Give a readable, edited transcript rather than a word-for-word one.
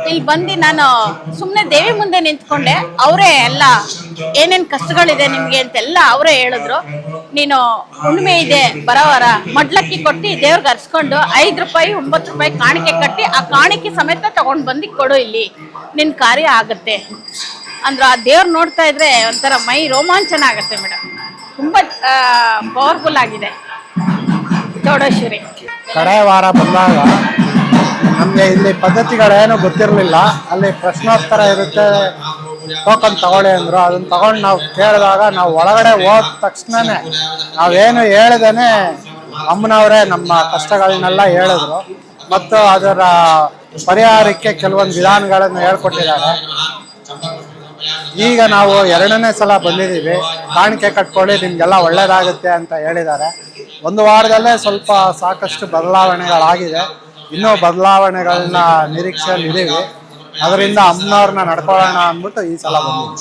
ಇಲ್ಲಿ ಬಂದು ನಾನು ಸುಮ್ಮನೆ ದೇವಿ ಮುಂದೆ ನಿಂತ್ಕೊಂಡೆ. ಅವರೇ ಎಲ್ಲ ಏನೇನ್ ಕಷ್ಟಗಳಿದೆ ನಿಮ್ಗೆ ಅಂತೆಲ್ಲ ಅವರೇ ಹೇಳಿದ್ರು. ನೀನು ಹುಣ್ಣಿಮೆ ಇದೆ ಬರೋವರ ಮಡ್ಲಕ್ಕಿ ಕೊಟ್ಟು ದೇವ್ರಿಗೆ ಅರ್ಸ್ಕೊಂಡು 5 ರೂಪಾಯಿ 9 ರೂಪಾಯಿ ಕಾಣಿಕೆ ಕಟ್ಟಿ ಆ ಕಾಣಿಕೆ ಸಮೇತ ತಗೊಂಡ್ ಬಂದು ಕೊಡು, ಇಲ್ಲಿ ನಿನ್ ಕಾರ್ಯ ಆಗತ್ತೆ ಅಂದ್ರು. ಆ ದೇವ್ರು ನೋಡ್ತಾ ಇದ್ರೆ ಒಂಥರ ಮೈ ರೋಮಾಂಚನ ಆಗತ್ತೆ ಮೇಡಮ್. ತುಂಬಾ ಪವರ್ಫುಲ್ ಆಗಿದೆ ಚೌಡೇಶ್ವರಿ. ಕಡೆ ವಾರ ಬಂದಾಗ ನಮಗೆ ಇಲ್ಲಿ ಪದ್ಧತಿಗಳೇನು ಗೊತ್ತಿರಲಿಲ್ಲ. ಅಲ್ಲಿ ಪ್ರಶ್ನೋತ್ತರ ಇರುತ್ತೆ, ಟೋಕನ್ ತಗೊಳ್ಳಿ ಅಂದರು. ಅದನ್ನು ತಗೊಂಡು ನಾವು ಕೇಳಿದಾಗ ನಾವು ಒಳಗಡೆ ಹೋದ ತಕ್ಷಣನೇ ನಾವೇನು ಹೇಳ್ದೇನೆ ಅಮ್ಮನವರೇ ನಮ್ಮ ಕಷ್ಟಗಳನ್ನೆಲ್ಲ ಹೇಳಿದ್ರು ಮತ್ತು ಅದರ ಪರಿಹಾರಕ್ಕೆ ಕೆಲವೊಂದು ವಿಧಾನಗಳನ್ನು ಹೇಳ್ಕೊಟ್ಟಿದ್ದಾರೆ. ಈಗ ನಾವು 2ನೇ ಸಲ ಬಂದಿದ್ದೀವಿ. ಕಾಣಿಕೆ ಕಟ್ಕೊಳ್ಳಿ ನಿಮಗೆಲ್ಲ ಒಳ್ಳೇದಾಗುತ್ತೆ ಅಂತ ಹೇಳಿದ್ದಾರೆ. 1 ವಾರದಲ್ಲೇ ಸ್ವಲ್ಪ ಸಾಕಷ್ಟು ಬದಲಾವಣೆಗಳಾಗಿದೆ. ಇನ್ನೂ ಬದಲಾವಣೆಗಳನ್ನ ನಿರೀಕ್ಷೆಯಲ್ಲಿ ಇದ್ದೀವಿ. ಅದರಿಂದ ಅಮ್ಮನವ್ರನ್ನ ನಡ್ಕೊಳ್ಳೋಣ ಅಂದ್ಬಿಟ್ಟು ಈ ಸಲ ಬಂದಿದ್ದೀವಿ.